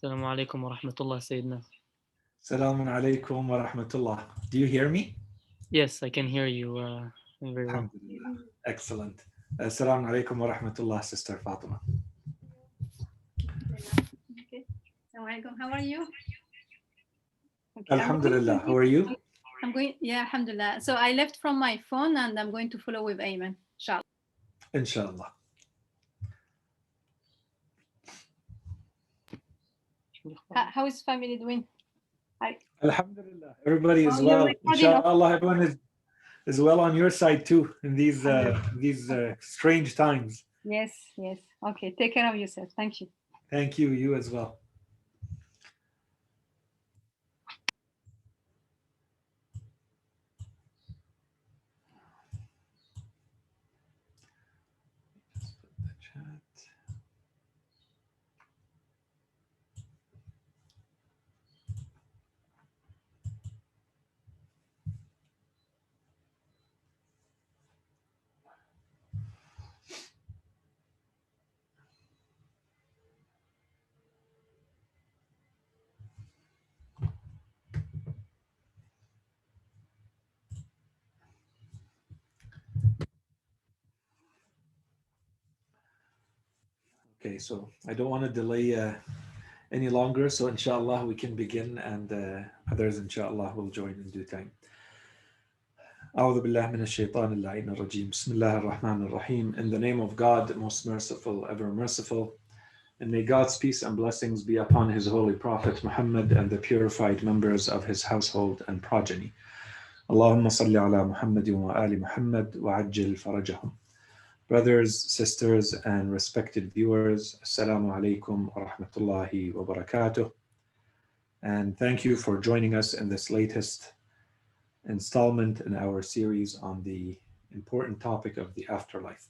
السلام عليكم ورحمة الله سيدنا. Assalamu alaikum wa rahmatullah. Do you hear me? Yes, I can hear you very well. Alhamdulillah. Excellent. Assalamu alaikum wa rahmatullah, Sister Fatima. Okay. Assalamualaikum. How are you? Okay, Alhamdulillah. How are you? I'm going, yeah, alhamdulillah. So I left from my phone and I'm going to follow with Ayman, inshallah. Inshallah. How is family doing? Alhamdulillah. Everybody is Oh, well. you're recording, okay. Inshallah, everyone is well on your side too in these strange times. Yes, yes. Okay, take care of yourself. Thank you. Thank you. You as well. Okay, so I don't want to delay any longer, so inshallah we can begin, and others inshallah will join in due time. أعوذ بالله من الشيطان اللعين الرجيم. بسم الله الرحمن الرحيم. In the name of God, most merciful, ever merciful, and may God's peace and blessings be upon His holy Prophet Muhammad and the purified members of his household and progeny. Allahumma salli ala Muhammadin wa ali Muhammad wa ajil farajahum. Brothers, sisters, and respected viewers, Assalamu alaikum wa rahmatullahi wa barakatuh. And thank you for joining us in this latest installment in our series on the important topic of the afterlife.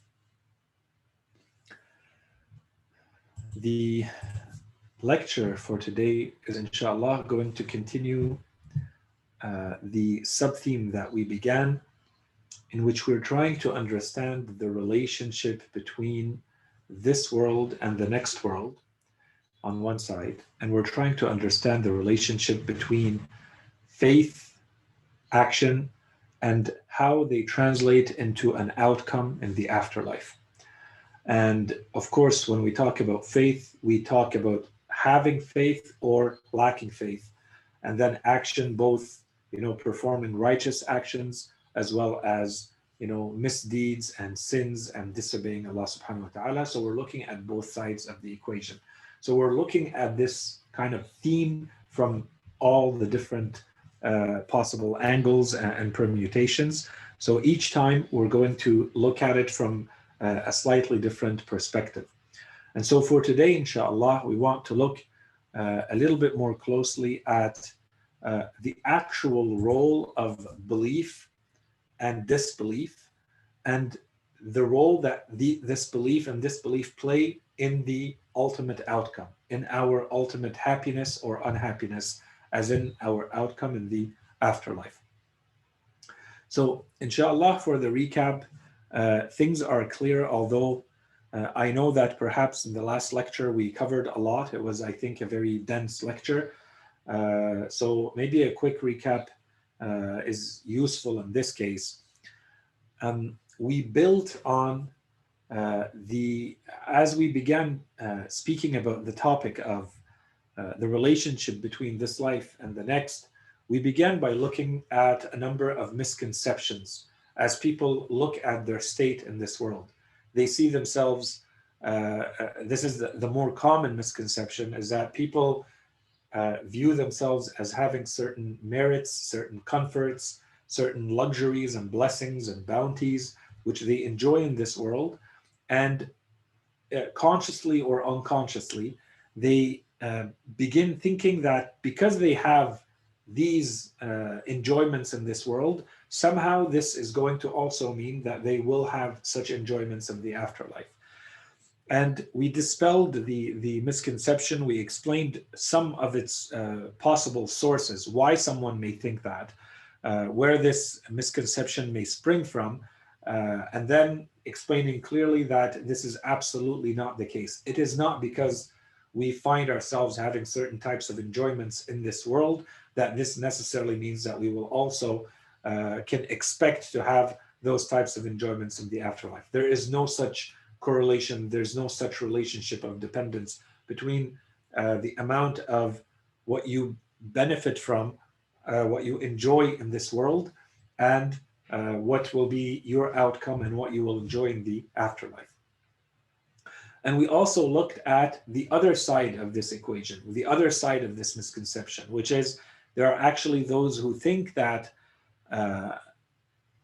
The lecture for today is inshallah going to continue the sub-theme that we began, in which we're trying to understand the relationship between this world and the next world on one side, and we're trying to understand the relationship between faith, action, and how they translate into an outcome in the afterlife. And of course, when we talk about faith, we talk about having faith or lacking faith, and then action, both, performing righteous actions as well as, misdeeds and sins and disobeying Allah subhanahu wa ta'ala. So we're looking at both sides of the equation. So we're looking at this kind of theme from all the different possible angles and permutations. So each time we're going to look at it from a slightly different perspective. And so for today, inshallah, we want to look a little bit more closely at the actual role of belief and disbelief, and the role that this belief and disbelief play in the ultimate outcome, in our ultimate happiness or unhappiness, as in our outcome in the afterlife. So inshallah, for the recap, things are clear, although I know that perhaps in the last lecture we covered a lot. It was, I think, a very dense lecture. So maybe a quick recap is useful in this case. We built on as we began speaking about the topic of the relationship between this life and the next, we began by looking at a number of misconceptions as people look at their state in this world. They see themselves, this is the more common misconception, is that people view themselves as having certain merits, certain comforts, certain luxuries and blessings and bounties, which they enjoy in this world. And consciously or unconsciously, they begin thinking that because they have these enjoyments in this world, somehow this is going to also mean that they will have such enjoyments in the afterlife. And we dispelled the misconception. We explained some of its possible sources, why someone may think that, where this misconception may spring from, and then explaining clearly that this is absolutely not the case. It is not because we find ourselves having certain types of enjoyments in this world, that this necessarily means that we will also can expect to have those types of enjoyments in the afterlife. There is no such correlation, there's no such relationship of dependence between the amount of what you benefit from, what you enjoy in this world, and what will be your outcome and what you will enjoy in the afterlife. And we also looked at the other side of this equation, the other side of this misconception, which is there are actually those who think that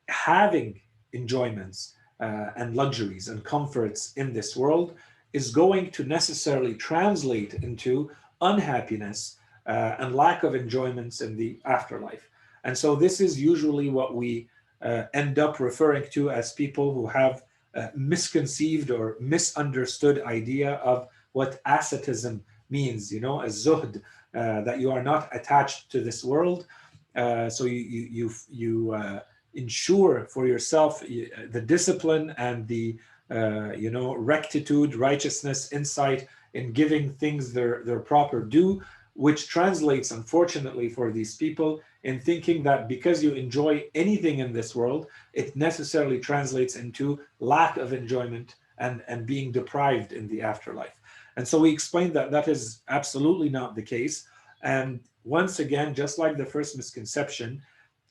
having enjoyments and luxuries and comforts in this world is going to necessarily translate into unhappiness and lack of enjoyments in the afterlife. And so this is usually what we end up referring to as people who have misconceived or misunderstood idea of what asceticism means, as zuhd, that you are not attached to this world. So you ensure for yourself the discipline and the rectitude, righteousness, insight in giving things their proper due, which translates, unfortunately, for these people in thinking that because you enjoy anything in this world, it necessarily translates into lack of enjoyment and being deprived in the afterlife. And so we explained that that is absolutely not the case. And once again, just like the first misconception,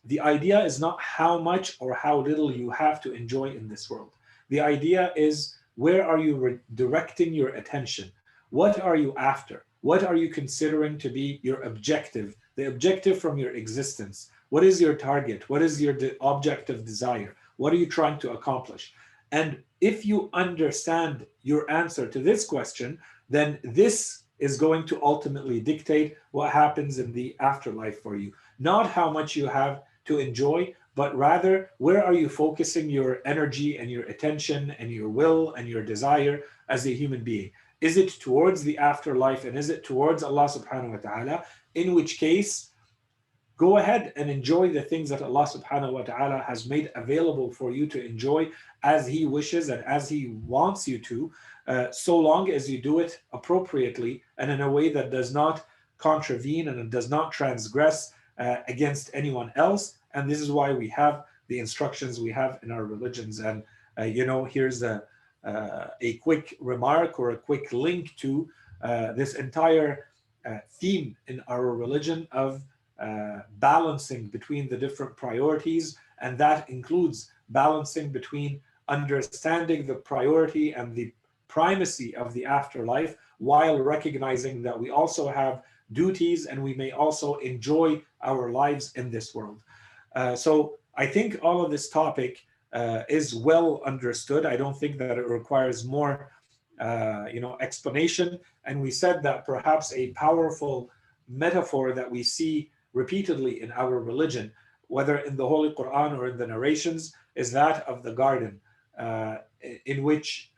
the idea is not how much or how little you have to enjoy in this world. The idea is, where are you directing your attention? What are you after? What are you considering to be your objective, the objective from your existence? What is your target? What is your object of desire? What are you trying to accomplish? And if you understand your answer to this question, then this is going to ultimately dictate what happens in the afterlife for you. Not how much you have to enjoy, but rather, where are you focusing your energy and your attention and your will and your desire as a human being? Is it towards the afterlife, and is it towards Allah subhanahu wa ta'ala? In which case, go ahead and enjoy the things that Allah subhanahu wa ta'ala has made available for you to enjoy as He wishes and as He wants you to, so long as you do it appropriately and in a way that does not contravene and does not transgress against anyone else. And this is why we have the instructions we have in our religions. And here's a quick remark or a quick link to this entire theme in our religion of balancing between the different priorities, and that includes balancing between understanding the priority and the primacy of the afterlife, while recognizing that we also have duties and we may also enjoy our lives in this world. So I think all of this topic is well understood. I don't think that it requires more explanation. And we said that perhaps a powerful metaphor that we see repeatedly in our religion, whether in the Holy Quran or in the narrations, is that of the garden, in which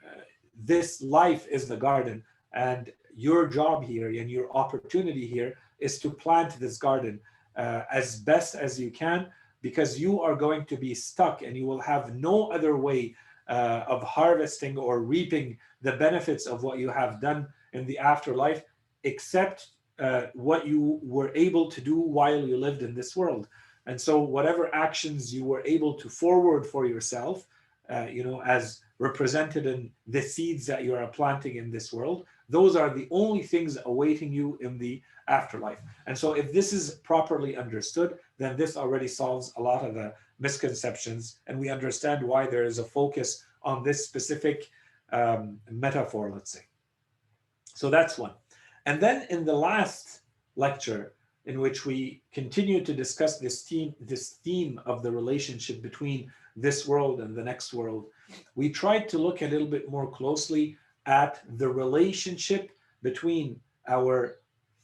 this life is the garden, and your job here and your opportunity here is to plant this garden as best as you can, because you are going to be stuck and you will have no other way of harvesting or reaping the benefits of what you have done in the afterlife, except what you were able to do while you lived in this world. And so whatever actions you were able to forward for yourself, as represented in the seeds that you are planting in this world, those are the only things awaiting you in the afterlife. And so if this is properly understood, then this already solves a lot of the misconceptions, and we understand why there is a focus on this specific metaphor, let's say. So that's one. And then in the last lecture, in which we continue to discuss this theme of the relationship between this world and the next world, we tried to look a little bit more closely at the relationship between our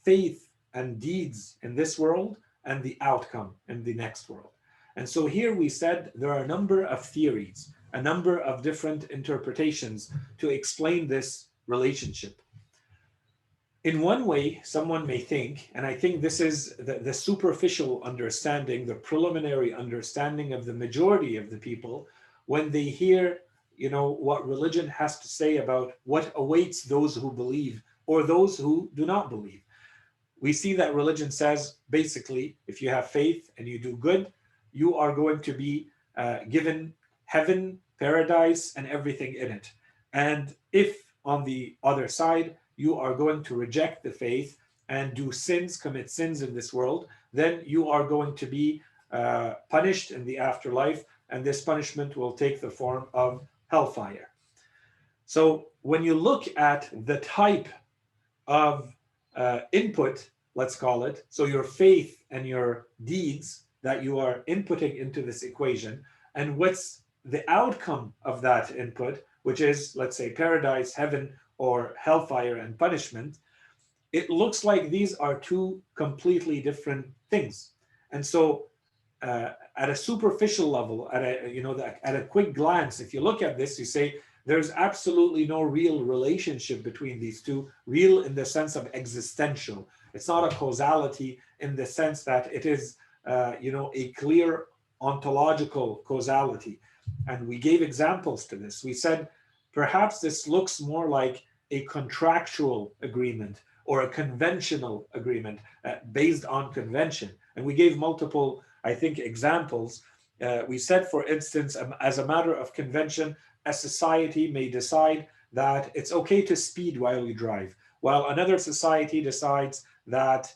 faith and deeds in this world and the outcome in the next world. And so here we said there are a number of theories, a number of different interpretations to explain this relationship. In one way, someone may think, and I think this is the superficial understanding, the preliminary understanding of the majority of the people, when they hear, what religion has to say about what awaits those who believe or those who do not believe. We see that religion says basically, if you have faith and you do good, you are going to be given heaven, paradise, and everything in it. And if on the other side, you are going to reject the faith and do sins, commit sins in this world, then you are going to be punished in the afterlife, and this punishment will take the form of hellfire. So when you look at the type of input, let's call it, so your faith and your deeds that you are inputting into this equation, and what's the outcome of that input, which is, let's say, paradise, heaven, or hellfire and punishment, it looks like these are two completely different things. And so at a superficial level, at a quick glance, if you look at this, you say there's absolutely no real relationship between these two, real in the sense of existential. It's not a causality in the sense that it is a clear ontological causality. And we gave examples to this. We said perhaps this looks more like a contractual agreement or a conventional agreement based on convention. And we gave multiple, I think, examples. We said, for instance, as a matter of convention, a society may decide that it's okay to speed while you drive, while another society decides that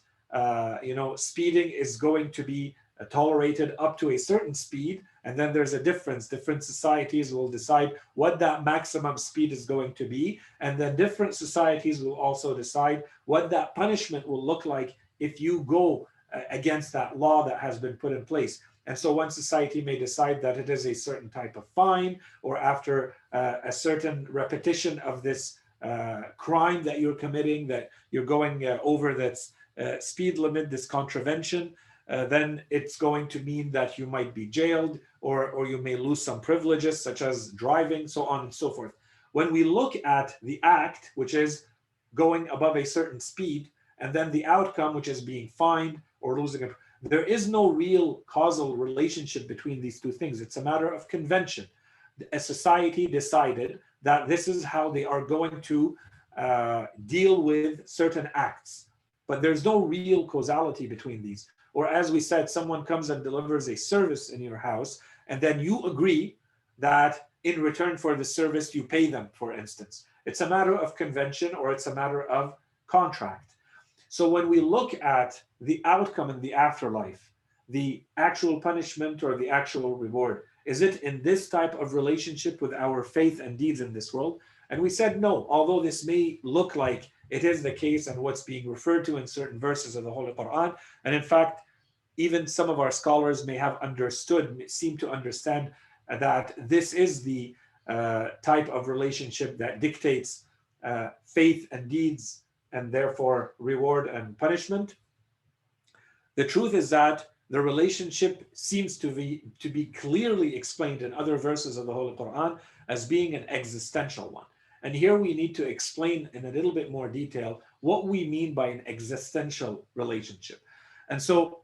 speeding is going to be tolerated up to a certain speed, and then there's a difference. Different societies will decide what that maximum speed is going to be, and then different societies will also decide what that punishment will look like if you go against that law that has been put in place. And so one society may decide that it is a certain type of fine, or after a certain repetition of this crime that you're committing, that you're going over that speed limit, this contravention, then it's going to mean that you might be jailed, or you may lose some privileges such as driving, so on and so forth. When we look at the act, which is going above a certain speed, and then the outcome, which is being fined or losing it, there is no real causal relationship between these two things. It's a matter of convention. A society decided that this is how they are going to deal with certain acts, but there's no real causality between these. Or as we said, someone comes and delivers a service in your house, and then you agree that in return for the service, you pay them, for instance. It's a matter of convention, or it's a matter of contract. So when we look at the outcome in the afterlife, the actual punishment or the actual reward, is it in this type of relationship with our faith and deeds in this world? And we said no, although this may look like it is the case and what's being referred to in certain verses of the Holy Quran. And in fact, even some of our scholars may have seem to understand that this is the type of relationship that dictates faith and deeds, and therefore reward and punishment. The truth is that the relationship seems to be clearly explained in other verses of the Holy Quran as being an existential one. And here we need to explain in a little bit more detail what we mean by an existential relationship. And so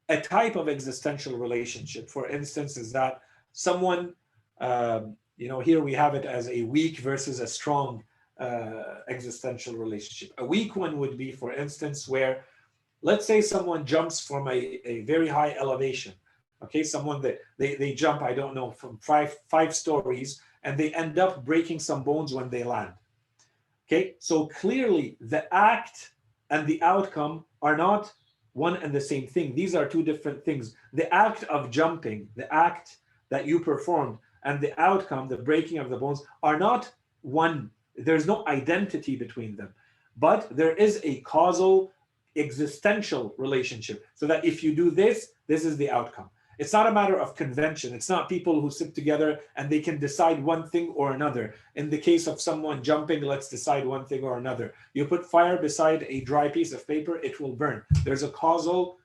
a type of existential relationship, for instance, is that someone, here we have it as a weak versus a strong existential relationship. A weak one would be, for instance, where, let's say someone jumps from a very high elevation. Okay, someone that they jump, I don't know, from five stories, and they end up breaking some bones when they land. Okay, so clearly the act and the outcome are not one and the same thing. These are two different things. The act of jumping, the act that you performed, and the outcome, the breaking of the bones, are not one. There's no identity between them, but there is a causal existential relationship, so that if you do this, this is the outcome. It's not a matter of convention. It's not people who sit together and they can decide one thing or another. In the case of someone jumping, let's decide one thing or another. You put fire beside a dry piece of paper, it will burn. There's a causal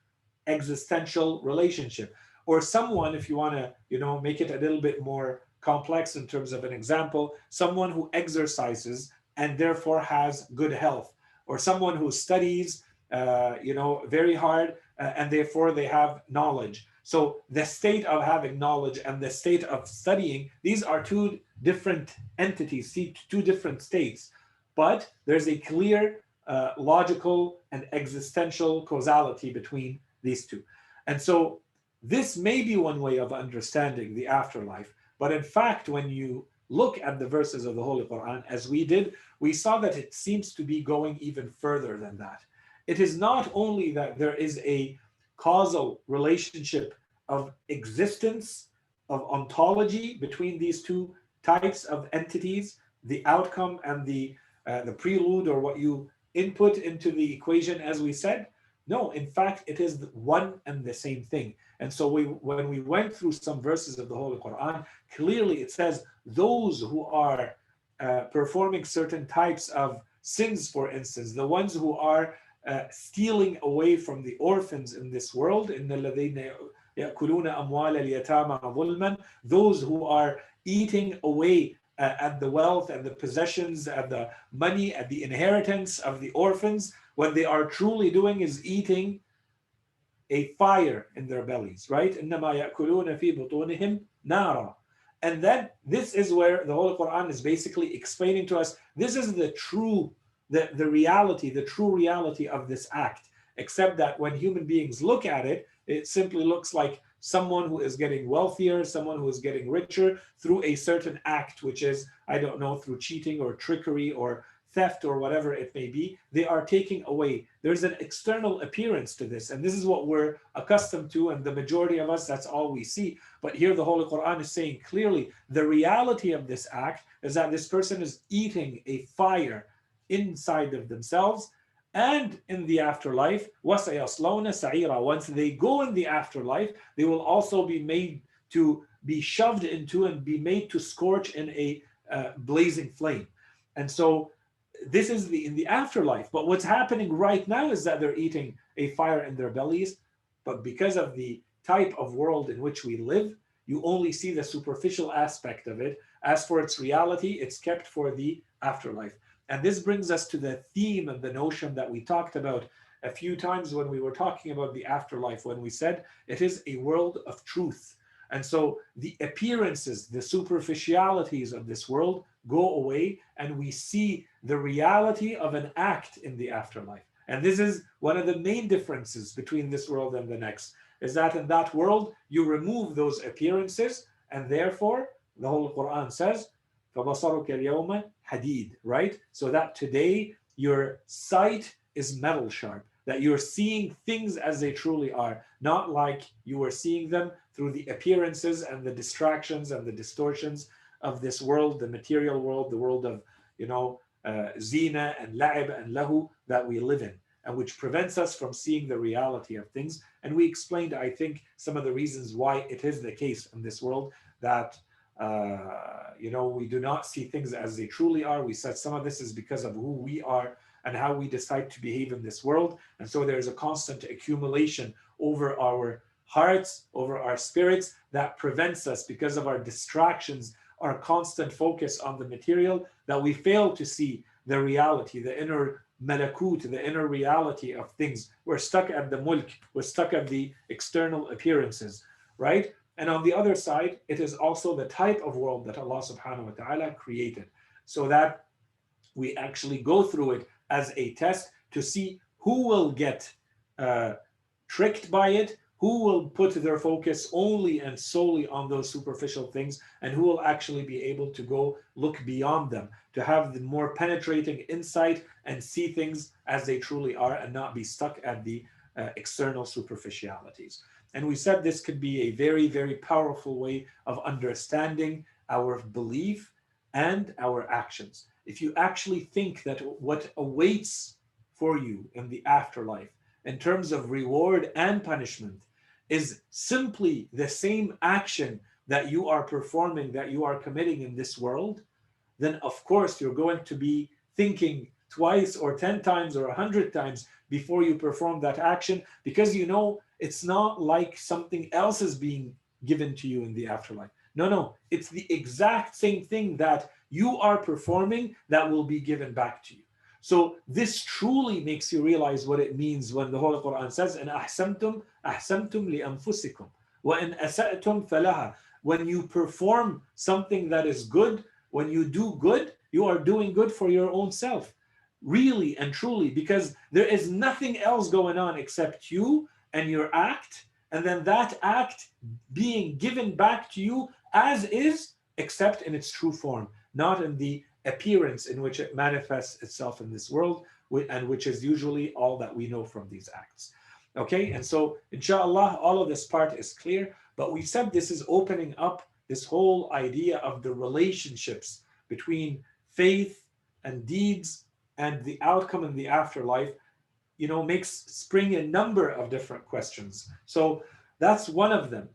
existential relationship. Or someone, if you want to, make it a little bit more complex in terms of an example, someone who exercises and therefore has good health, or someone who studies, very hard and therefore they have knowledge. So the state of having knowledge and the state of studying, these are two different entities, two different states, but there's a clear logical and existential causality between these two. And so this may be one way of understanding the afterlife, but in fact, when you look at the verses of the Holy Quran, as we did, we saw that it seems to be going even further than that. It is not only that there is a causal relationship of existence, of ontology between these two types of entities, the outcome and the prelude, or what you input into the equation, as we said. No, in fact, it is one and the same thing. And so when we went through some verses of the Holy Quran, clearly it says those who are performing certain types of sins, for instance, the ones who are stealing away from the orphans in this world, إِنَّ الَّذِينَ يَأْكُلُونَ أَمْوَالَ الْيَتَامَى ظُلْمًا, those who are eating away at the wealth and the possessions, at the money, at the inheritance of the orphans, what they are truly doing is eating a fire in their bellies, right? إِنَّمَا يَأْكُلُونَ فِي بُطُونِهِمْ نَارًا. And then this is where the Holy Quran is basically explaining to us, this is the true, the reality, the true reality of this act, except that when human beings look at it, it simply looks like someone who is getting wealthier, someone who is getting richer through a certain act, which is, I don't know, through cheating or trickery or theft or whatever it may be. They are taking away. There's an external appearance to this, and this is what we're accustomed to, and the majority of us, that's all we see. But here the Holy Quran is saying clearly the reality of this act is that this person is eating a fire inside of themselves, and in the afterlife, وَسَيَصْلَوْنَ سَعِيرًا. Once they go in the afterlife, they will also be made to be shoved into and be made to scorch in a blazing flame. And so this is in the afterlife. But what's happening right now is that they're eating a fire in their bellies. But because of the type of world in which we live, you only see the superficial aspect of it. As for its reality, it's kept for the afterlife. And this brings us to the theme and the notion that we talked about a few times when we were talking about the afterlife, when we said it is a world of truth. And so the appearances, the superficialities of this world go away, and we see the reality of an act in the afterlife. And this is one of the main differences between this world and the next, is that in that world, you remove those appearances, and therefore, the Holy Quran says, فَبَصَرُكَ الْيَوْمَ حَدِيد, right? So that today, your sight is metal sharp, that you're seeing things as they truly are, not like you were seeing them through the appearances and the distractions and the distortions of this world, the material world, the world of, zina and la'ib and lahu that we live in, and which prevents us from seeing the reality of things. And we explained, I think, some of the reasons why it is the case in this world that we do not see things as they truly are. We said some of this is because of who we are and how we decide to behave in this world. And so there's a constant accumulation over our hearts, over our spirits, that prevents us, because of our distractions, our constant focus on the material, that we fail to see the reality, the inner malakut, the inner reality of things. We're stuck at the mulk, we're stuck at the external appearances, right? And on the other side, it is also the type of world that Allah subhanahu wa ta'ala created, so that we actually go through it as a test to see who will get tricked by it, who will put their focus only and solely on those superficial things, and who will actually be able to go look beyond them, to have the more penetrating insight and see things as they truly are, and not be stuck at the external superficialities. And we said this could be a very, very powerful way of understanding our belief and our actions. If you actually think that what awaits for you in the afterlife in terms of reward and punishment is simply the same action that you are performing, that you are committing in this world, then of course you're going to be thinking twice or 10 times or 100 times before you perform that action, because it's not like something else is being given to you in the afterlife. No, it's the exact same thing that you are performing that will be given back to you. So this truly makes you realize what it means when the Holy Quran says, "In ahsantum, ahsantum li anfusikum, wa in asa'tum falaha." When you perform something that is good, when you do good, you are doing good for your own self. really and truly, because there is nothing else going on except you and your act, and then that act being given back to you as is, except in its true form, not in the appearance in which it manifests itself in this world, and which is usually all that we know from these acts. Okay, and so inshallah, all of this part is clear, but we said this is opening up this whole idea of the relationships between faith and deeds and the outcome in the afterlife, makes spring a number of different questions. So that's one of them.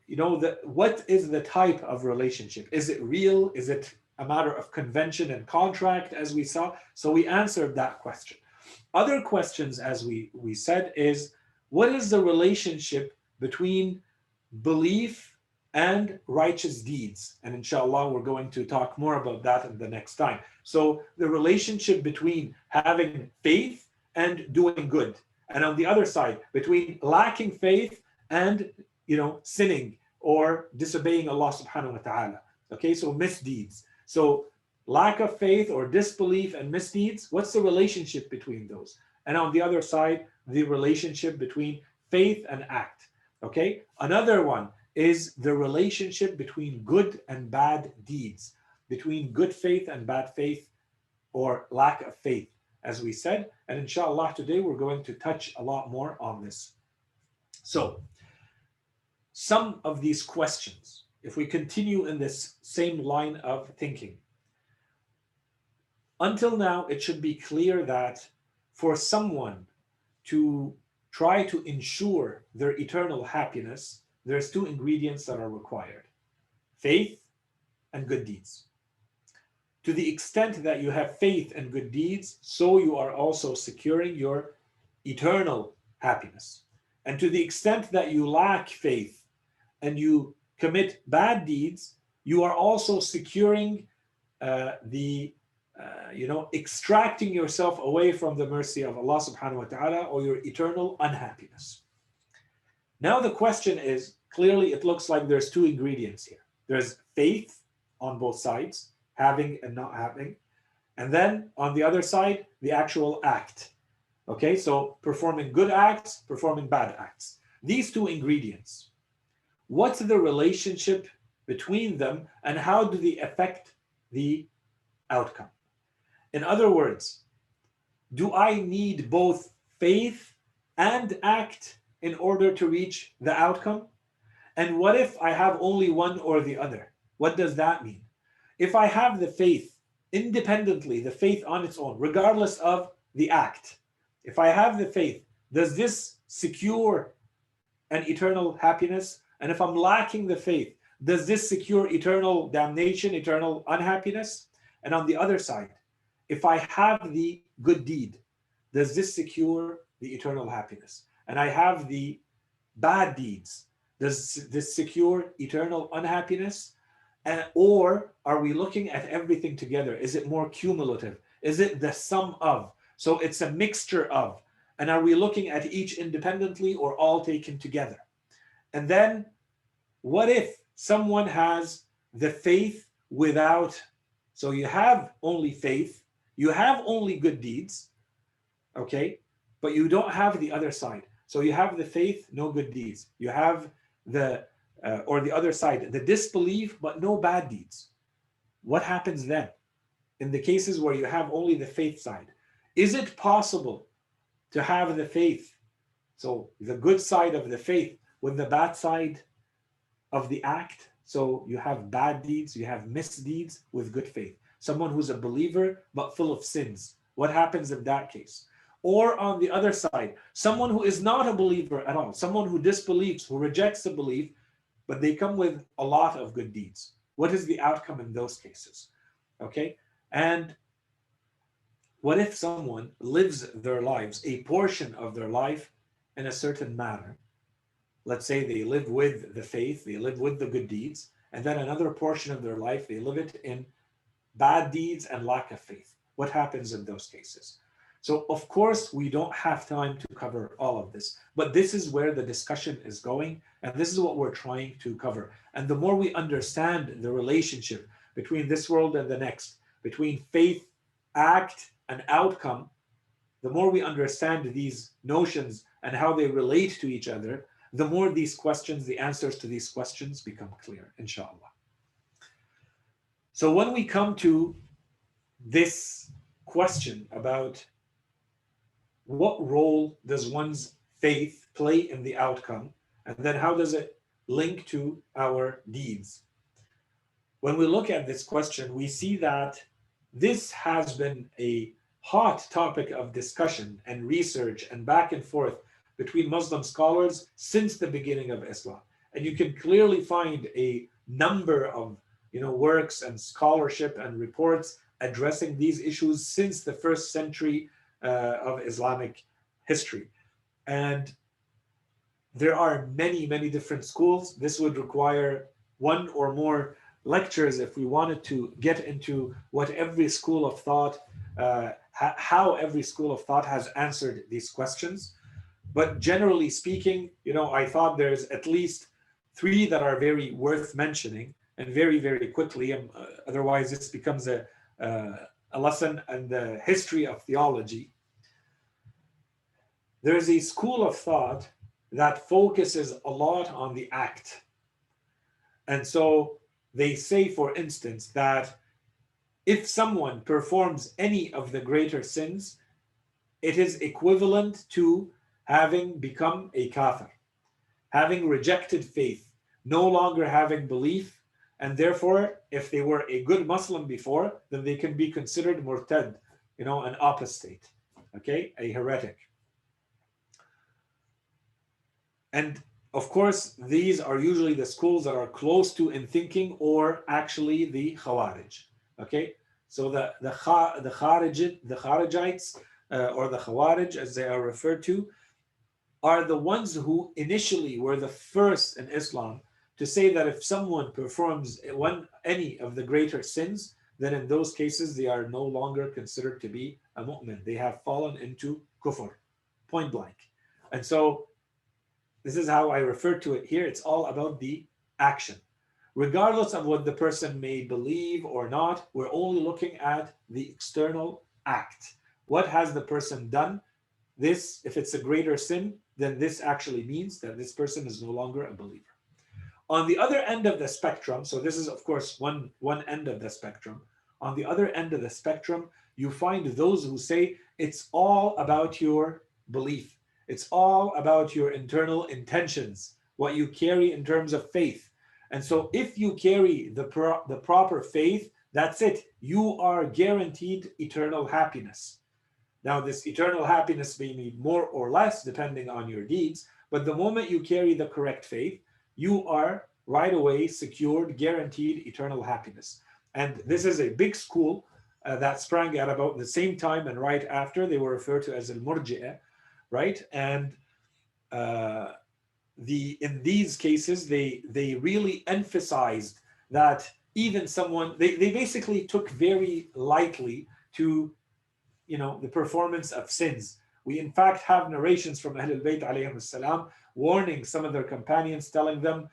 What is the type of relationship? Is it real? Is it a matter of convention and contract, as we saw? So we answered that question. Other questions, as we said, is what is the relationship between belief and righteous deeds? And inshallah, we're going to talk more about that in the next time. So the relationship between having faith and doing good, and on the other side, between lacking faith and sinning or disobeying Allah subhanahu wa ta'ala. Okay, so misdeeds. So lack of faith or disbelief and misdeeds, what's the relationship between those? And on the other side, the relationship between faith and act. Okay, another one is the relationship between good and bad deeds, between good faith and bad faith, or lack of faith, as we said. And inshallah, today we're going to touch a lot more on this. So some of these questions, if we continue in this same line of thinking, until now, it should be clear that for someone to try to ensure their eternal happiness, there's two ingredients that are required: faith and good deeds. To the extent that you have faith and good deeds, so you are also securing your eternal happiness. And to the extent that you lack faith and you commit bad deeds, you are also securing extracting yourself away from the mercy of Allah subhanahu wa ta'ala, or your eternal unhappiness. Now the question is, clearly it looks like there's two ingredients here. There's faith on both sides, having and not having. And then on the other side, the actual act. Okay, so performing good acts, performing bad acts. These two ingredients, what's the relationship between them, and how do they affect the outcome? In other words, do I need both faith and act in order to reach the outcome? And what if I have only one or the other? What does that mean? If I have the faith independently, the faith on its own, regardless of the act, if I have the faith, does this secure an eternal happiness? And if I'm lacking the faith, does this secure eternal damnation, eternal unhappiness? And on the other side, if I have the good deed, does this secure the eternal happiness? And I have the bad deeds, does this secure eternal unhappiness? Or are we looking at everything together? Is it more cumulative? Is it the sum of? So it's a mixture of. And are we looking at each independently or all taken together? And then what if someone has the faith without, so you have only faith, you have only good deeds, okay, but you don't have the other side. So you have the faith, no good deeds. You have or the other side, the disbelief, but no bad deeds. What happens then? In the cases where you have only the faith side, is it possible to have the faith, so the good side of the faith, with the bad side of the act? So you have bad deeds, you have misdeeds with good faith. Someone who's a believer but full of sins. What happens in that case? Or on the other side, someone who is not a believer at all, someone who disbelieves, who rejects the belief, but they come with a lot of good deeds. What is the outcome in those cases? Okay, and what if someone lives their lives, a portion of their life, in a certain manner? Let's say they live with the faith, they live with the good deeds, and then another portion of their life, they live it in bad deeds and lack of faith. What happens in those cases? So of course, we don't have time to cover all of this, but this is where the discussion is going, and this is what we're trying to cover. And the more we understand the relationship between this world and the next, between faith, act, and outcome, the more we understand these notions and how they relate to each other, the more these questions, the answers to these questions become clear, inshallah. So when we come to this question about what role does one's faith play in the outcome, and then how does it link to our deeds? When we look at this question, we see that this has been a hot topic of discussion and research and back and forth between Muslim scholars since the beginning of Islam. And you can clearly find a number of works and scholarship and reports addressing these issues since the first century of Islamic history. And there are many, many different schools. This would require one or more lectures if we wanted to get into what every school of thought, how every school of thought has answered these questions. But generally speaking, I thought there's at least three that are very worth mentioning, and very, very quickly. Otherwise, this becomes a lesson in the history of theology. There's a school of thought that focuses a lot on the act. And so they say, for instance, that if someone performs any of the greater sins, it is equivalent to having become a kafir, having rejected faith, no longer having belief, and therefore, if they were a good Muslim before, then they can be considered murtad, an apostate, okay, a heretic. And of course, these are usually the schools that are close to in thinking, or actually the Khawarij. Okay, so the Kharijites or the Khawarij, as they are referred to, are the ones who initially were the first in Islam to say that if someone performs any of the greater sins, then in those cases they are no longer considered to be a mu'min. They have fallen into kufr, point blank. And so this is how I refer to it here. It's all about the action. Regardless of what the person may believe or not, we're only looking at the external act. What has the person done? This, if it's a greater sin, then this actually means that this person is no longer a believer. On the other end of the spectrum, so this is of course one end of the spectrum. On the other end of the spectrum, you find those who say it's all about your belief. It's all about your internal intentions, what you carry in terms of faith. And so if you carry the proper faith, that's it. You are guaranteed eternal happiness. Now, this eternal happiness may be more or less depending on your deeds, but the moment you carry the correct faith, you are right away secured, guaranteed eternal happiness. And this is a big school that sprang at about the same time and right after. They were referred to as al-Murji'ah, right? And in these cases, they really emphasized that even someone, they basically took very lightly to the performance of sins. We in fact have narrations from Ahlul Bayt alayhim salam warning some of their companions, telling them,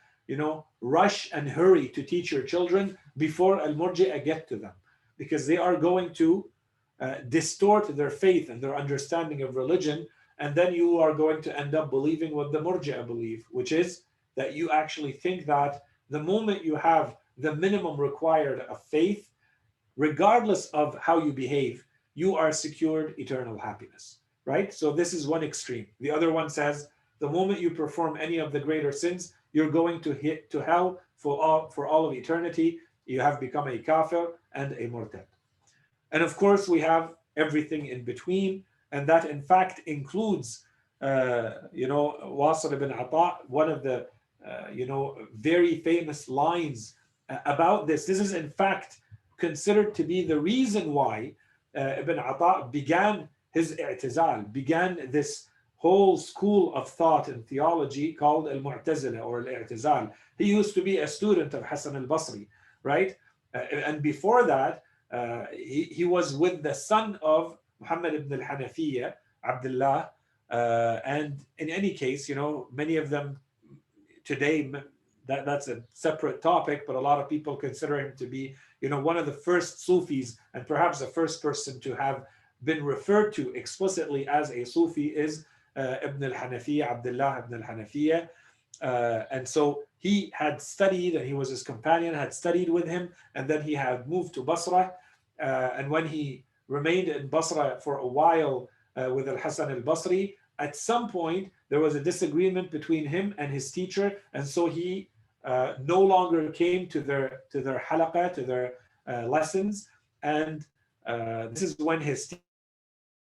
rush and hurry to teach your children before al-Murji'ah get to them, because they are going to distort their faith and their understanding of religion, and then you are going to end up believing what the Murji'ah believe, which is that you actually think that the moment you have the minimum required of faith, regardless of how you behave, you are secured eternal happiness, right? So this is one extreme. The other one says, the moment you perform any of the greater sins, you're going to hit to hell for all of eternity. You have become a kafir and a murtad. And of course, we have everything in between, and that in fact includes, Wasil ibn Ata, one of the, very famous lines about this. This is in fact considered to be the reason why Ibn Ata began his i'tizal, began this whole school of thought and theology called al-Mu'tazila or al-i'tizal. He used to be a student of Hasan al-Basri, right? And before that, he was with the son of Muhammad ibn al-Hanafiyyah, Abdullah. And in any case, many of them today, that's a separate topic, but a lot of people consider him to be, one of the first Sufis and perhaps the first person to have been referred to explicitly as a Sufi is Ibn al-Hanafiyyah, Abdullah ibn al-Hanafiyyah. And so he had studied, and he was his companion, had studied with him, and then he had moved to Basra. And when he remained in Basra for a while with Al-Hasan al-Basri, at some point there was a disagreement between him and his teacher, and so he no longer came to their halaqah, to their lessons. And this is when his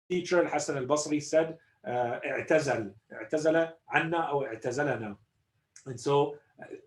teacher Al-Hasan al-Basri said, اعتزل عنا أو اعتزلنا. And so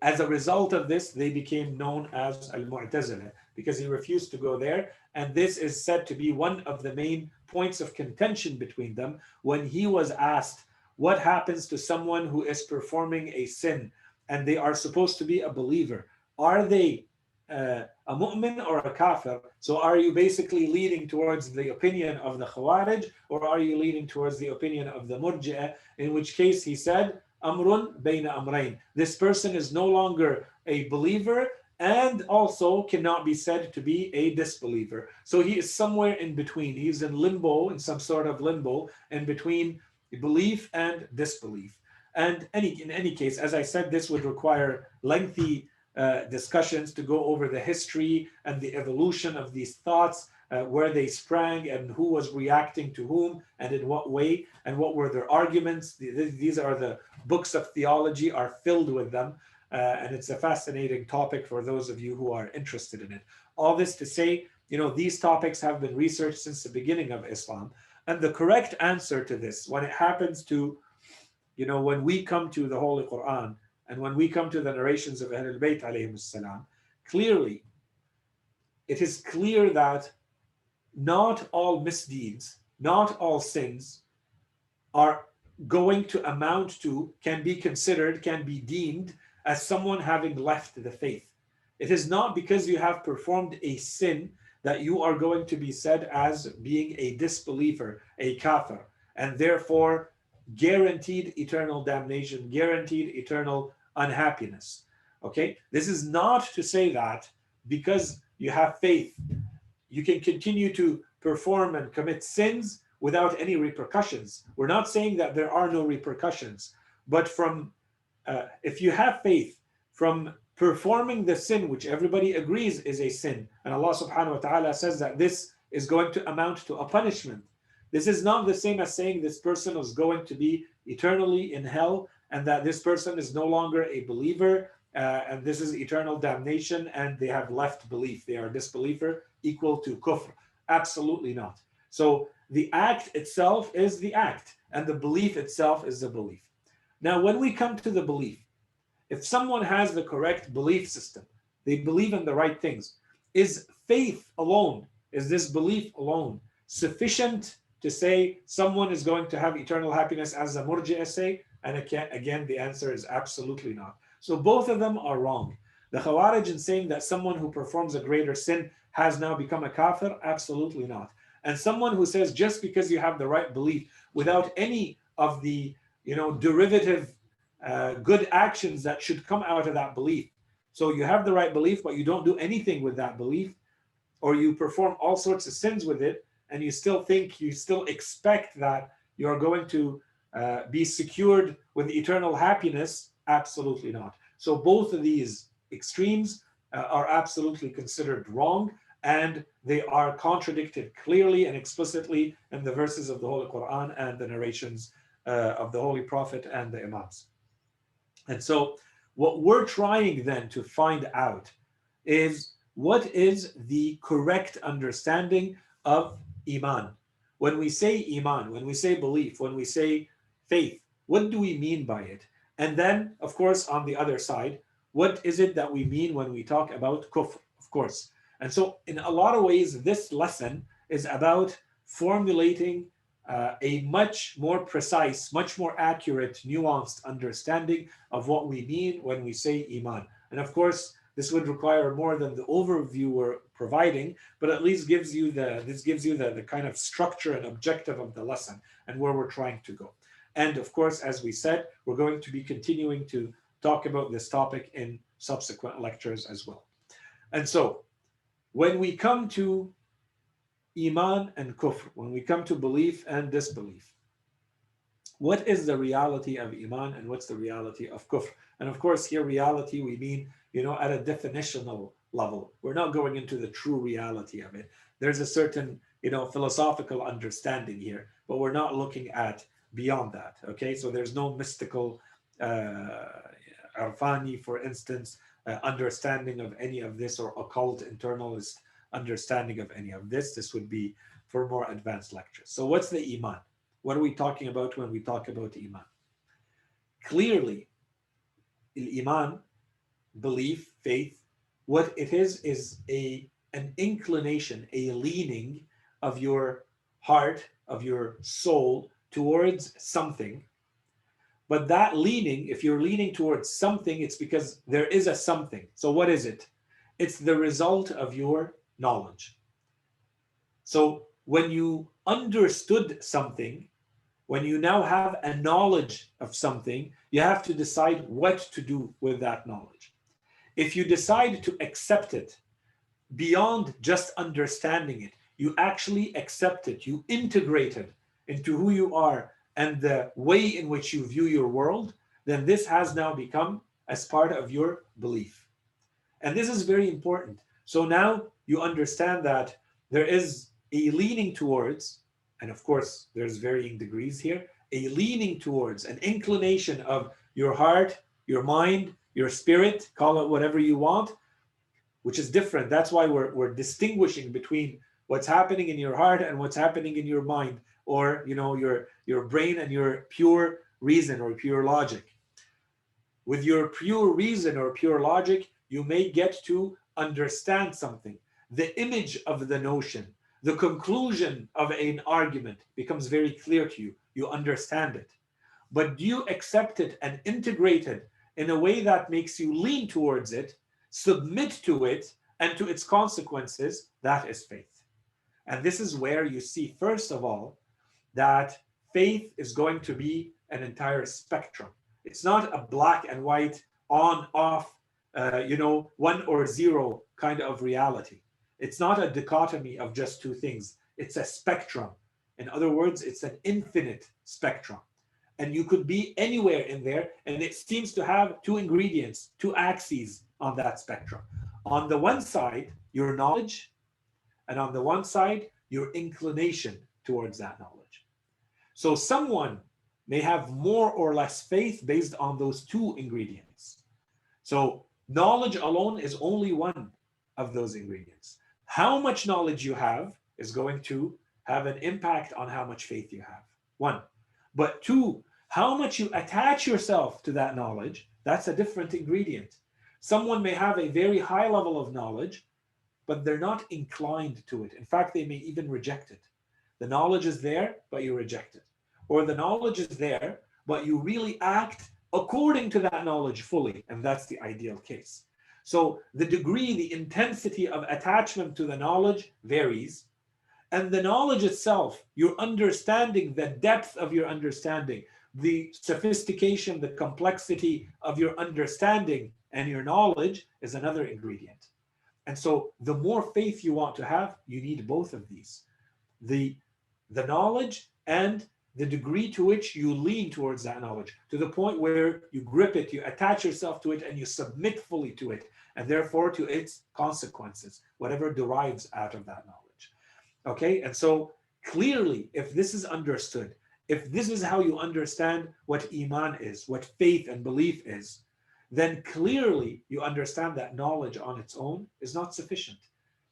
as a result of this, they became known as Al-Mu'tazila, because he refused to go there. And this is said to be one of the main points of contention between them when he was asked what happens to someone who is performing a sin and they are supposed to be a believer. Are they a mu'min or a kafir? So are you basically leading towards the opinion of the Khawarij, or are you leading towards the opinion of the Murji'ah? In which case he said, Amrun bayna amrayn. This person is no longer a believer and also cannot be said to be a disbeliever. So he is somewhere in between. He's in limbo, in some sort of limbo, in between belief and disbelief. And in any case, as I said, this would require lengthy discussions to go over the history and the evolution of these thoughts, where they sprang and who was reacting to whom and in what way, and what were their arguments. These are the books of theology are filled with them, and it's a fascinating topic for those of you who are interested in it. All this to say, these topics have been researched since the beginning of Islam, and the correct answer to this, when it happens to, when we come to the Holy Quran and when we come to the narrations of Ahlul Bayt alayhim salam, clearly, it is clear that not all misdeeds, not all sins are going to amount to, can be considered, can be deemed as someone having left the faith. It is not because you have performed a sin that you are going to be said as being a disbeliever, a kafir, and therefore guaranteed eternal damnation, guaranteed eternal unhappiness. Okay? This is not to say that because you have faith, you can continue to perform and commit sins without any repercussions. We're not saying that there are no repercussions, but from if you have faith, from performing the sin, which everybody agrees is a sin, and Allah subhanahu wa ta'ala says that this is going to amount to a punishment. This is not the same as saying this person is going to be eternally in hell, and that this person is no longer a believer, and this is eternal damnation, and they have left belief. They are a disbeliever, equal to kufr. Absolutely not. So the act itself is the act, and the belief itself is the belief. Now, when we come to the belief, if someone has the correct belief system, they believe in the right things, is faith alone, is this belief alone sufficient to say someone is going to have eternal happiness, as the Murji'ah say? And again, the answer is absolutely not. So both of them are wrong. The Khawarij in saying that someone who performs a greater sin has now become a kafir, absolutely not. And someone who says just because you have the right belief without any of the derivative good actions that should come out of that belief. So you have the right belief, but you don't do anything with that belief, or you perform all sorts of sins with it, and you still expect that you're going to be secured with eternal happiness. Absolutely not. So both of these extremes are absolutely considered wrong, and they are contradicted clearly and explicitly in the verses of the Holy Quran and the narrations of the Holy Prophet and the Imams. And so what we're trying then to find out is, what is the correct understanding of Iman? When we say Iman, when we say belief, when we say faith, what do we mean by it? And then, of course, on the other side, what is it that we mean when we talk about kufr, of course? And so in a lot of ways, this lesson is about formulating a much more precise, much more accurate, nuanced understanding of what we mean when we say Iman. And of course, this would require more than the overview we're providing, but at least gives you the kind of structure and objective of the lesson and where we're trying to go. And of course, as we said, we're going to be continuing to talk about this topic in subsequent lectures as well. And so when we come to Iman and Kufr, when we come to belief and disbelief, what is the reality of Iman and what's the reality of Kufr? And of course, here reality, we mean, at a definitional level. We're not going into the true reality of it. There's a certain, philosophical understanding here, but we're not looking at beyond that, okay? So there's no mystical, arfani, for instance, understanding of any of this, or occult internalist understanding of any of this. This would be for more advanced lectures. So what's the Iman? What are we talking about when we talk about Iman? Clearly, Iman, belief, faith, what it is an inclination, a leaning of your heart, of your soul towards something. But that leaning, if you're leaning towards something, it's because there is a something. So what is it? It's the result of your knowledge. So when you understood something, when you now have a knowledge of something, you have to decide what to do with that knowledge. If you decide to accept it beyond just understanding it, you actually accept it, you integrate it into who you are and the way in which you view your world, then this has now become as part of your belief. And this is very important. So now you understand that there is a leaning towards, and of course there's varying degrees here, a leaning towards, an inclination of your heart, your mind, your spirit, call it whatever you want, which is different. That's why we're distinguishing between what's happening in your heart and what's happening in your mind, or your brain and your pure reason or pure logic. With your pure reason or pure logic, you may get to understand something. The image of the notion, the conclusion of an argument becomes very clear to you. You understand it. But do you accept it and integrate it in a way that makes you lean towards it, submit to it, and to its consequences? That is faith. And this is where you see, first of all, that faith is going to be an entire spectrum. It's not a black and white, on, off, 1 or 0 kind of reality. It's not a dichotomy of just two things. It's a spectrum. In other words, it's an infinite spectrum. And you could be anywhere in there, and it seems to have two ingredients, two axes on that spectrum. On the one side, your knowledge, and on the one side, your inclination towards that knowledge. So someone may have more or less faith based on those two ingredients. So knowledge alone is only one of those ingredients. How much knowledge you have is going to have an impact on how much faith you have. One. But two, how much you attach yourself to that knowledge, that's a different ingredient. Someone may have a very high level of knowledge, but they're not inclined to it. In fact, they may even reject it. The knowledge is there, but you reject it. Or the knowledge is there, but you really act according to that knowledge fully, and that's the ideal case. So the degree, the intensity of attachment to the knowledge varies, and the knowledge itself, your understanding, the depth of your understanding, the sophistication, the complexity of your understanding and your knowledge is another ingredient. And so the more faith you want to have, you need both of these. The knowledge and the degree to which you lean towards that knowledge, to the point where you grip it, you attach yourself to it, and you submit fully to it, and therefore to its consequences, whatever derives out of that knowledge. Okay, and so clearly, if this is understood, if this is how you understand what Iman is, what faith and belief is, then clearly you understand that knowledge on its own is not sufficient.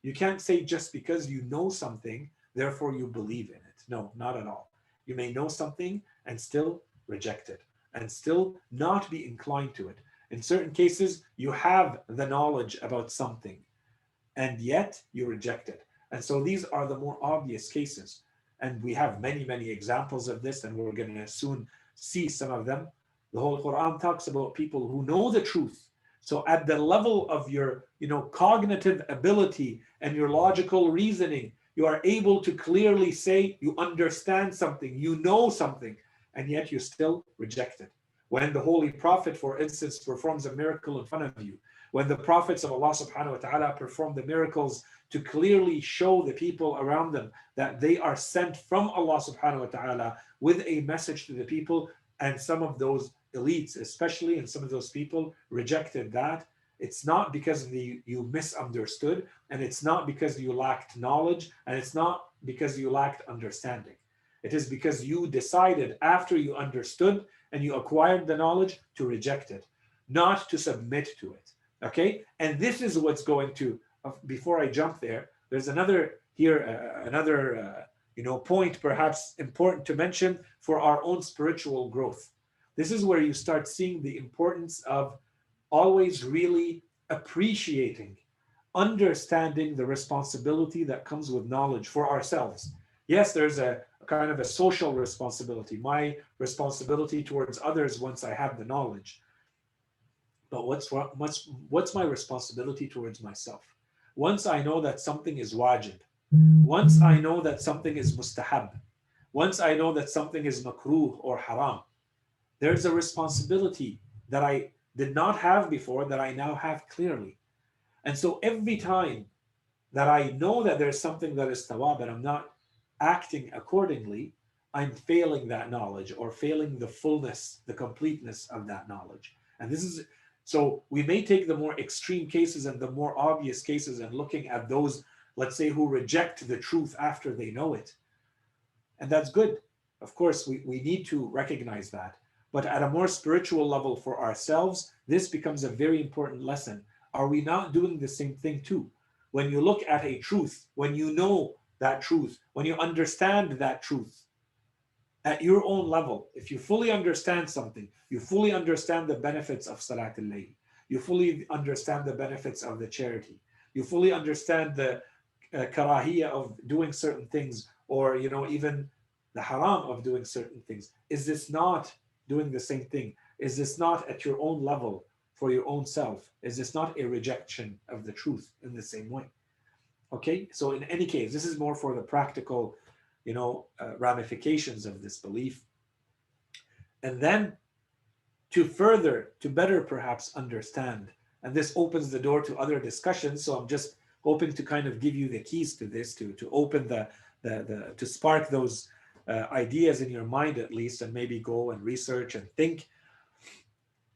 You can't say just because you know something, therefore you believe in it. No, not at all. You may know something and still reject it, and still not be inclined to it. In certain cases, you have the knowledge about something, and yet you reject it. And so these are the more obvious cases. And we have many, many examples of this, and we're going to soon see some of them. The whole Quran talks about people who know the truth. So at the level of your, cognitive ability and your logical reasoning, you are able to clearly say you understand something, you know something, and yet you still reject it. When the Holy Prophet, for instance, performs a miracle in front of you, when the prophets of Allah subhanahu wa ta'ala perform the miracles to clearly show the people around them that they are sent from Allah subhanahu wa ta'ala with a message to the people, and some of those elites especially, and some of those people rejected that, it's not because you misunderstood, and it's not because you lacked knowledge, and it's not because you lacked understanding. It is because you decided after you understood and you acquired the knowledge to reject it, not to submit to it. Okay? And this is what's going to, before I jump there, there's another here, point perhaps important to mention for our own spiritual growth. This is where you start seeing the importance of always really appreciating, understanding the responsibility that comes with knowledge for ourselves. Yes, there's a kind of a social responsibility, my responsibility towards others once I have the knowledge. But what's my responsibility towards myself? Once I know that something is wajib, once I know that something is mustahab, once I know that something is makruh or haram, there's a responsibility that I did not have before that I now have clearly. And so every time that I know that there's something that is tawab and I'm not acting accordingly, I'm failing that knowledge or failing the fullness, the completeness of that knowledge. And this is, so we may take the more extreme cases and the more obvious cases and looking at those, let's say, who reject the truth after they know it. And that's good. Of course, we need to recognize that. But at a more spiritual level for ourselves, this becomes a very important lesson. Are we not doing the same thing too? When you look at a truth, when you know that truth, when you understand that truth at your own level, if you fully understand something, you fully understand the benefits of Salat al-Layl, you fully understand the benefits of the charity, you fully understand the karahiyah of doing certain things, or even the haram of doing certain things. Is this not doing the same thing? Is this not at your own level for your own self? Is this not a rejection of the truth in the same way? Okay, so in any case, this is more for the practical, ramifications of this belief. And then to better perhaps understand, and this opens the door to other discussions. So I'm just hoping to kind of give you the keys to this, to open to spark those ideas in your mind at least, and maybe go and research and think.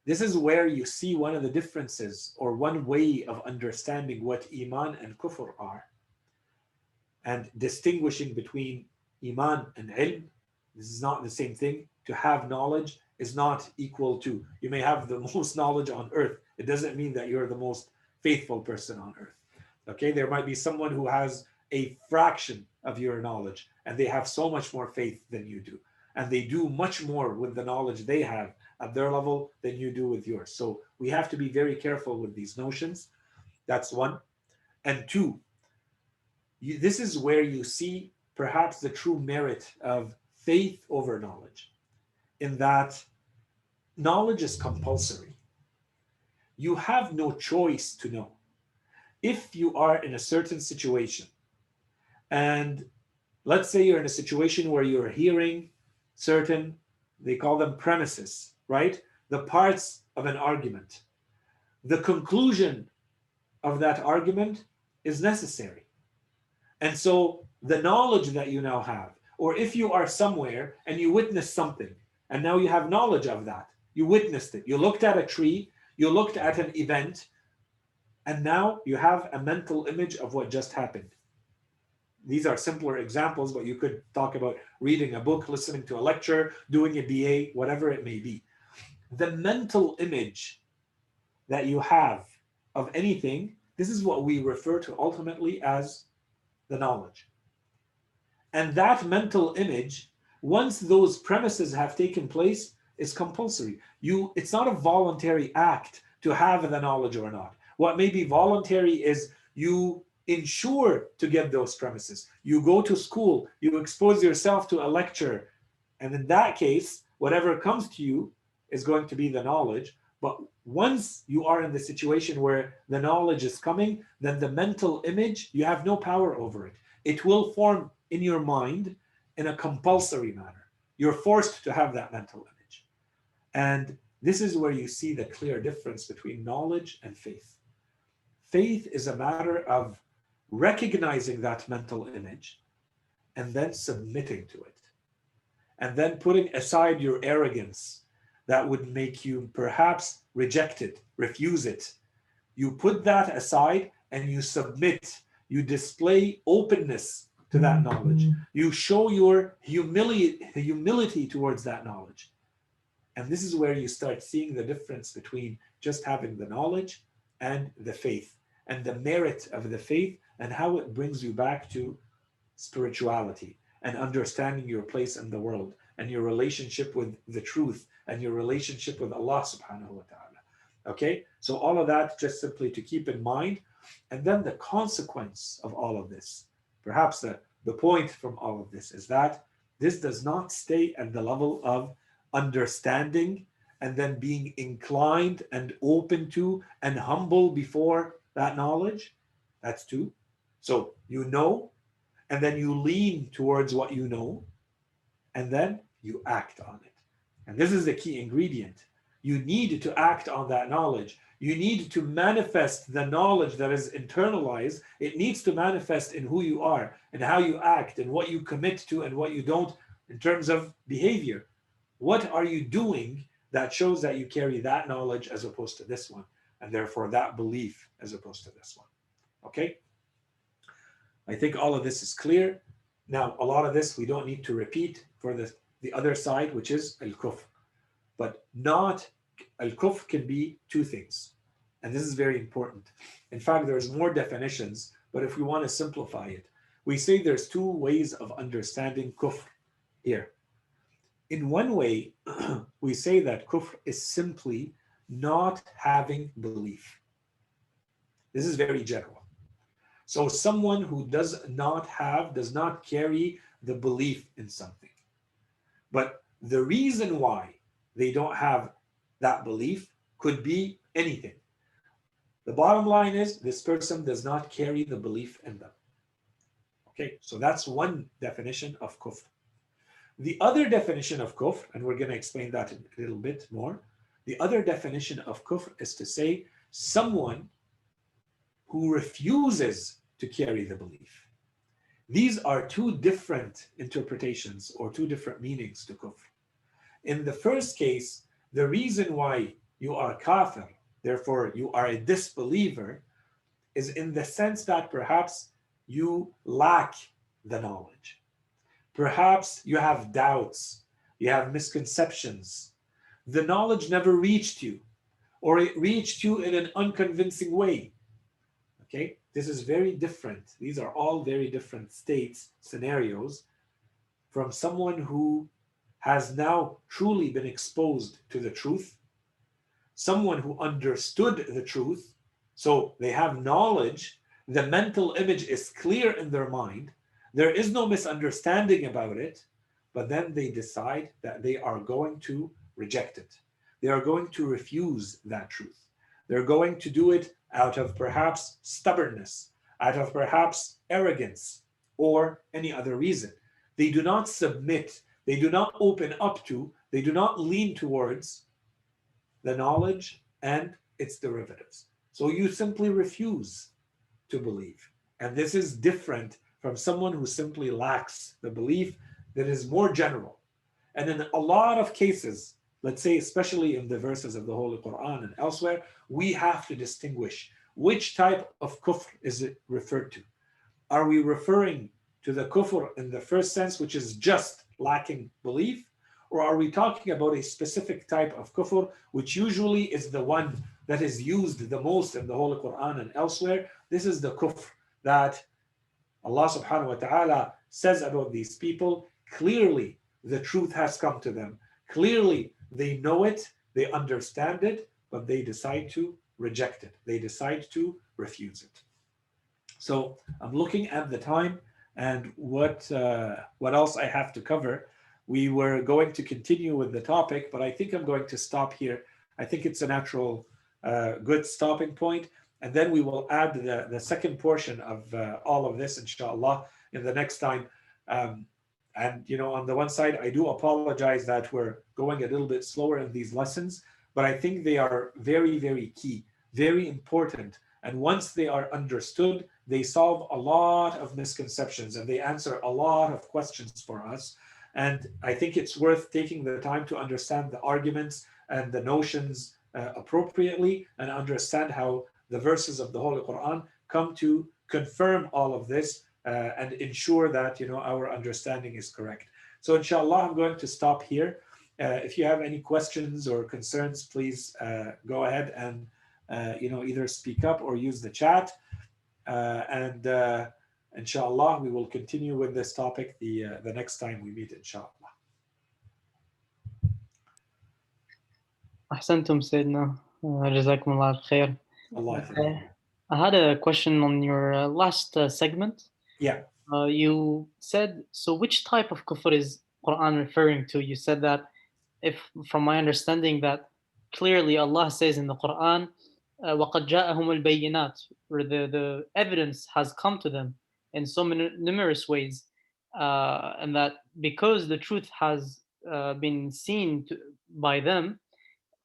This is where you see one of the differences, or one way of understanding what Iman and Kufr are, and distinguishing between Iman and Ilm. This is not the same thing. To have knowledge is not equal to, you may have the most knowledge on earth. It doesn't mean that you're the most faithful person on earth. Okay, there might be someone who has a fraction of your knowledge, and they have so much more faith than you do, and they do much more with the knowledge they have at their level than you do with yours. So we have to be very careful with these notions. That's one. And two, this is where you see perhaps the true merit of faith over knowledge, in that knowledge is compulsory. You have no choice to know. If you are in a certain situation, and let's say you're in a situation where you're hearing certain, they call them premises, right? The parts of an argument. The conclusion of that argument is necessary. And so the knowledge that you now have, or if you are somewhere and you witness something, and now you have knowledge of that, you witnessed it, you looked at a tree, you looked at an event, and now you have a mental image of what just happened. These are simpler examples, but you could talk about reading a book, listening to a lecture, doing a BA, whatever it may be. The mental image that you have of anything, this is what we refer to ultimately as the knowledge. And that mental image, once those premises have taken place, is compulsory. It's not a voluntary act to have the knowledge or not. What may be voluntary is you ensure to get those premises. You go to school, you expose yourself to a lecture, and in that case, whatever comes to you is going to be the knowledge. But once you are in the situation where the knowledge is coming, then the mental image, you have no power over it. It will form in your mind in a compulsory manner. You're forced to have that mental image. And This is where you see the clear difference between knowledge and faith. Faith is a matter of recognizing that mental image and then submitting to it, and then putting aside your arrogance that would make you perhaps reject it, refuse it. You put that aside and you submit. You display openness to that knowledge. You show your humility towards that knowledge. And this is where you start seeing the difference between just having the knowledge and the faith, and the merit of the faith, and how it brings you back to spirituality and understanding your place in the world and your relationship with the truth and your relationship with Allah subhanahu wa ta'ala. Okay, so all of that just simply to keep in mind. And then the consequence of all of this, perhaps the point from all of this, is that this does not stay at the level of understanding and then being inclined and open to and humble before that knowledge. That's two. So you know, and then you lean towards what you know, and then you act on it. And this is the key ingredient. You need to act on that knowledge. You need to manifest the knowledge that is internalized. It needs to manifest in who you are and how you act and what you commit to and what you don't in terms of behavior. What are you doing that shows that you carry that knowledge as opposed to this one, and therefore that belief as opposed to this one? Okay? I think all of this is clear. Now, a lot of this we don't need to repeat for the other side, which is al-kufr. But not, al-kufr can be two things. And this is very important. In fact, there's more definitions, but if we want to simplify it, we say there's two ways of understanding kufr here. In one way, we say that kufr is simply not having belief. This is very general. So someone who does not carry the belief in something. But the reason why they don't have that belief could be anything. The bottom line is this person does not carry the belief in them. Okay, so that's one definition of kufr. The other definition of kufr, and we're going to explain that a little bit more, the other definition of kufr is to say someone who refuses to carry the belief. These are two different interpretations or two different meanings to kufr. In the first case, the reason why you are kafir, therefore you are a disbeliever, is in the sense that perhaps you lack the knowledge. Perhaps you have doubts, you have misconceptions. The knowledge never reached you, or it reached you in an unconvincing way. Okay, this is very different. These are all very different states, scenarios, from someone who has now truly been exposed to the truth, someone who understood the truth, so they have knowledge, the mental image is clear in their mind, there is no misunderstanding about it, but then they decide that they are going to reject it. They are going to refuse that truth. They're going to do it out of perhaps stubbornness, out of perhaps arrogance, or any other reason. They do not submit, they do not open up to, they do not lean towards the knowledge and its derivatives. So you simply refuse to believe. And this is different from someone who simply lacks the belief that is more general. And in a lot of cases, let's say especially in the verses of the Holy Quran and elsewhere, we have to distinguish which type of kufr is it referred to. Are we referring to the kufr in the first sense, which is just lacking belief? Or are we talking about a specific type of kufr, which usually is the one that is used the most in the Holy Quran and elsewhere? This is the kufr that Allah subhanahu wa ta'ala says about these people. Clearly, the truth has come to them. Clearly, they know it, they understand it, but they decide to reject it. They decide to refuse it. So I'm looking at the time and what else I have to cover. We were going to continue with the topic, but I think I'm going to stop here. I think it's a natural, good stopping point. And then we will add the second portion of all of this, inshallah, in the next time. And, you know, on the one side, I do apologize that we're going a little bit slower in these lessons, but I think they are very, very key, very important. And once they are understood, they solve a lot of misconceptions and they answer a lot of questions for us. And I think it's worth taking the time to understand the arguments and the notions appropriately, and understand how the verses of the Holy Quran come to confirm all of this and ensure that our understanding is correct. So inshallah, I'm going to stop here. If you have any questions or concerns, please go ahead and either speak up or use the chat. And inshallah, we will continue with this topic the next time we meet, inshallah. أحسنتم سيدنا. جزاكم الله الخير. Allah. I had a question on your last segment. Yeah. You said, so which type of kufr is Quran referring to? You said that, if from my understanding, that clearly Allah says in the Quran, وَقَدْ جَاءَهُمُ الْبَيِّنَاتِ, where the evidence has come to them in so many numerous ways, and that because the truth has been seen by them,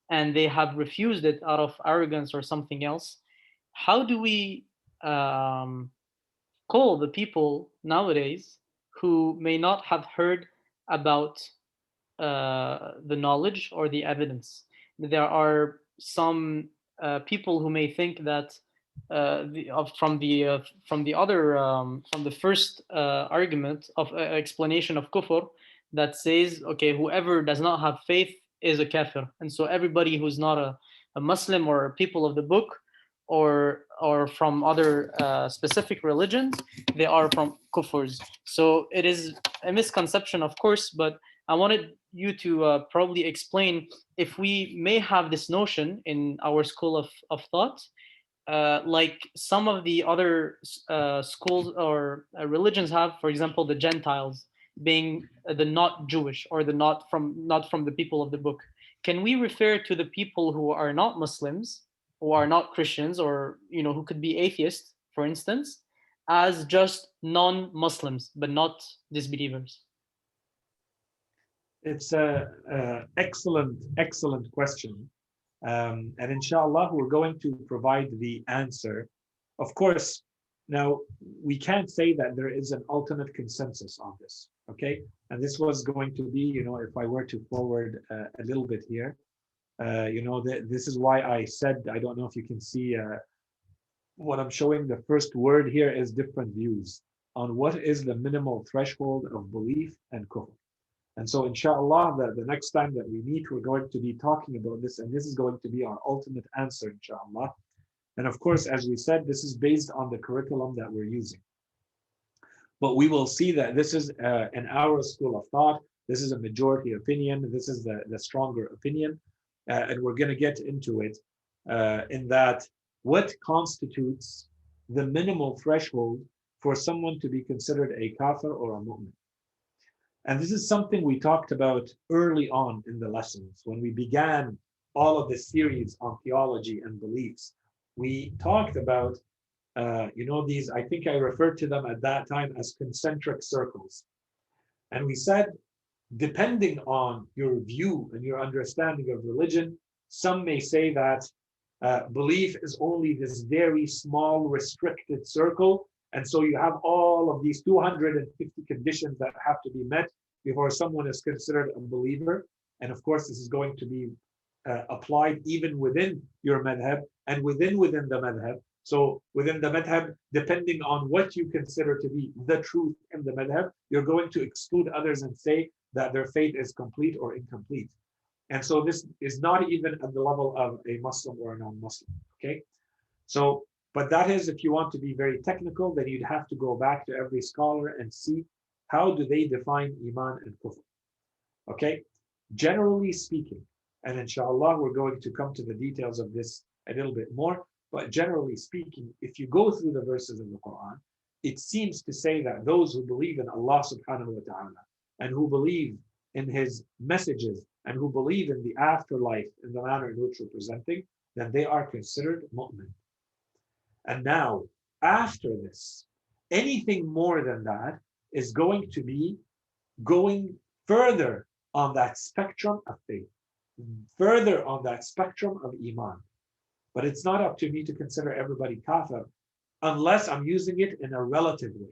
and they have refused it out of arrogance or something else, how do we call the people nowadays who may not have heard about the knowledge or the evidence? There are some people who may think that from the first argument of explanation of kufr, that says, okay, whoever does not have faith is a kafir, and so everybody who's not a Muslim or people of the book, or from other specific religions, they are from kufrs. So it is a misconception, of course, but I wanted you to probably explain if we may have this notion in our school of thought, like some of the other schools or religions have, for example, the Gentiles being the not Jewish, or the not from the people of the book. Can we refer to the people who are not Muslims, who are not Christians, or who could be atheists, for instance, as just non-Muslims but not disbelievers? It's a excellent question. And inshallah, we're going to provide the answer. Of course, now we can't say that there is an ultimate consensus on this, okay? And this was going to be, if I were to forward a little bit here, this is why I said, I don't know if you can see what I'm showing. The first word here is different views on what is the minimal threshold of belief and kufr. And so, inshallah, the next time that we meet, we're going to be talking about this, and this is going to be our ultimate answer, inshallah. And of course, as we said, this is based on the curriculum that we're using. But we will see that this is in our school of thought. This is a majority opinion. This is the stronger opinion. And we're going to get into it in that what constitutes the minimal threshold for someone to be considered a kafir or a mu'min. And this is something we talked about early on in the lessons when we began all of the series on theology and beliefs. We talked about, these, I think I referred to them at that time as concentric circles. And we said, depending on your view and your understanding of religion, some may say that belief is only this very small, restricted circle. And so you have all of these 250 conditions that have to be met before someone is considered a believer. And of course, this is going to be applied even within your madhab and within the madhab. So within the madhab, depending on what you consider to be the truth in the madhab, you're going to exclude others and say that their faith is complete or incomplete. And so this is not even at the level of a Muslim or a non-Muslim, okay? So, but that is, if you want to be very technical, then you'd have to go back to every scholar and see how do they define Iman and Kufr, okay? Generally speaking, and inshallah, we're going to come to the details of this a little bit more, but generally speaking, if you go through the verses of the Quran, it seems to say that those who believe in Allah subhanahu wa ta'ala and who believe in his messages and who believe in the afterlife in the manner in which we're presenting, then they are considered mu'min. And now, after this, anything more than that is going to be going further on that spectrum of faith. further on that spectrum of Iman. But it's not up to me to consider everybody kafir unless I'm using it in a relative way.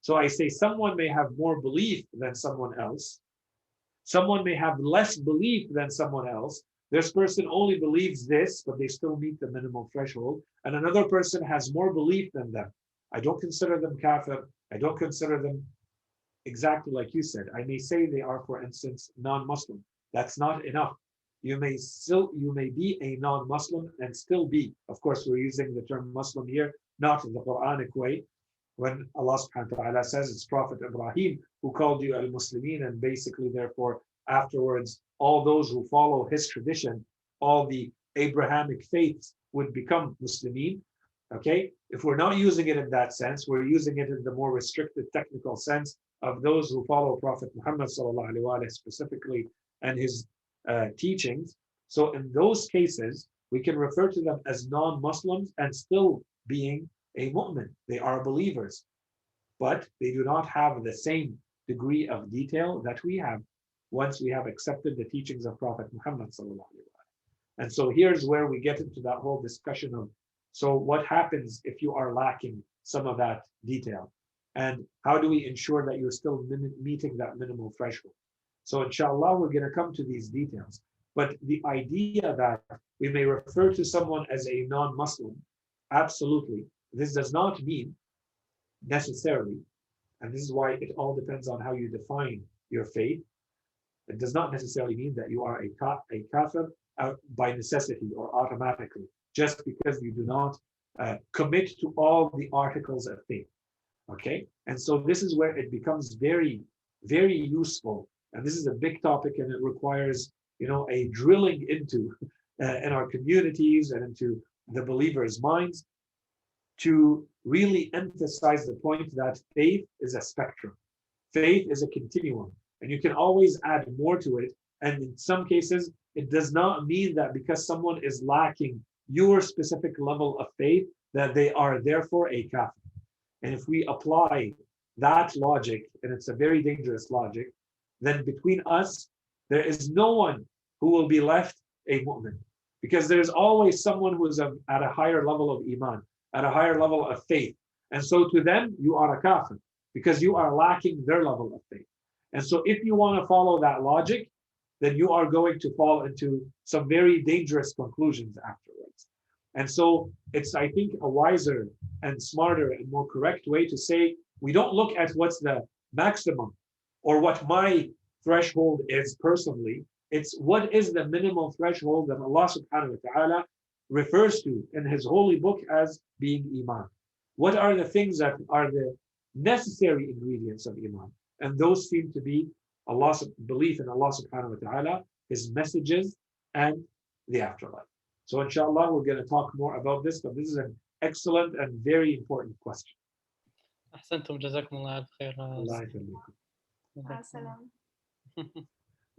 So I say someone may have more belief than someone else. Someone may have less belief than someone else. This person only believes this, but they still meet the minimal threshold. And another person has more belief than them. I don't consider them kafir. I don't consider them exactly like you said. I may say they are, for instance, non-Muslim. That's not enough. You may be a non-Muslim and still be. Of course, we're using the term Muslim here, not in the Quranic way. When Allah subhanahu wa ta'ala says it's Prophet Ibrahim who called you al-Muslimin, and basically, therefore, afterwards, all those who follow his tradition, all the Abrahamic faiths would become Muslimin. Okay? If we're not using it in that sense, we're using it in the more restricted technical sense of those who follow Prophet Muhammad sallallahu alaihi wasallam specifically and his teachings. So in those cases, we can refer to them as non-Muslims and still being a mu'min. They are believers, but they do not have the same degree of detail that we have once we have accepted the teachings of Prophet Muhammad sallallahu alaihi wasallam. And so here's where we get into that whole discussion of, so what happens if you are lacking some of that detail? And how do we ensure that you're still meeting that minimal threshold? So inshallah, we're going to come to these details. But the idea that we may refer to someone as a non-Muslim, absolutely. This does not mean necessarily, and this is why it all depends on how you define your faith. It does not necessarily mean that you are a kafir by necessity or automatically, just because you do not commit to all the articles of faith. Okay, and so this is where it becomes very, very useful, and this is a big topic, and it requires, a drilling into in our communities and into the believers' minds to really emphasize the point that faith is a spectrum. Faith is a continuum, and you can always add more to it. And in some cases, it does not mean that because someone is lacking your specific level of faith, that they are therefore a kafir. And if we apply that logic, and it's a very dangerous logic, then between us, there is no one who will be left a mu'min. Because there's always someone who is at a higher level of iman, at a higher level of faith. And so to them, you are a kafir, because you are lacking their level of faith. And so if you want to follow that logic, then you are going to fall into some very dangerous conclusions afterwards. And so it's, I think, a wiser and smarter and more correct way to say, we don't look at what's the maximum or what my threshold is personally. It's what is the minimal threshold that Allah subhanahu wa ta'ala refers to in his holy book as being iman. What are the things that are the necessary ingredients of iman? And those seem to be Allah's belief in Allah subhanahu wa ta'ala, his messages, and the afterlife. So inshallah, we're going to talk more about this, but this is an excellent and very important question. أحسنتم جزاكم الله ألف خير. Allah يخليكم. Assalam.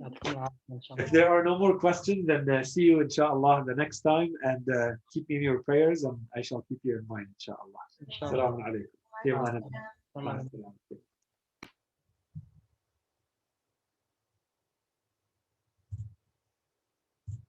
يعطيكم العافية إن شاء If الله. there are no more questions, then see you inshallah the next time, and keep me in your prayers, and I shall keep you in mind inshallah. إن شاء الله. Assalamu alaikum. تمام. Bye.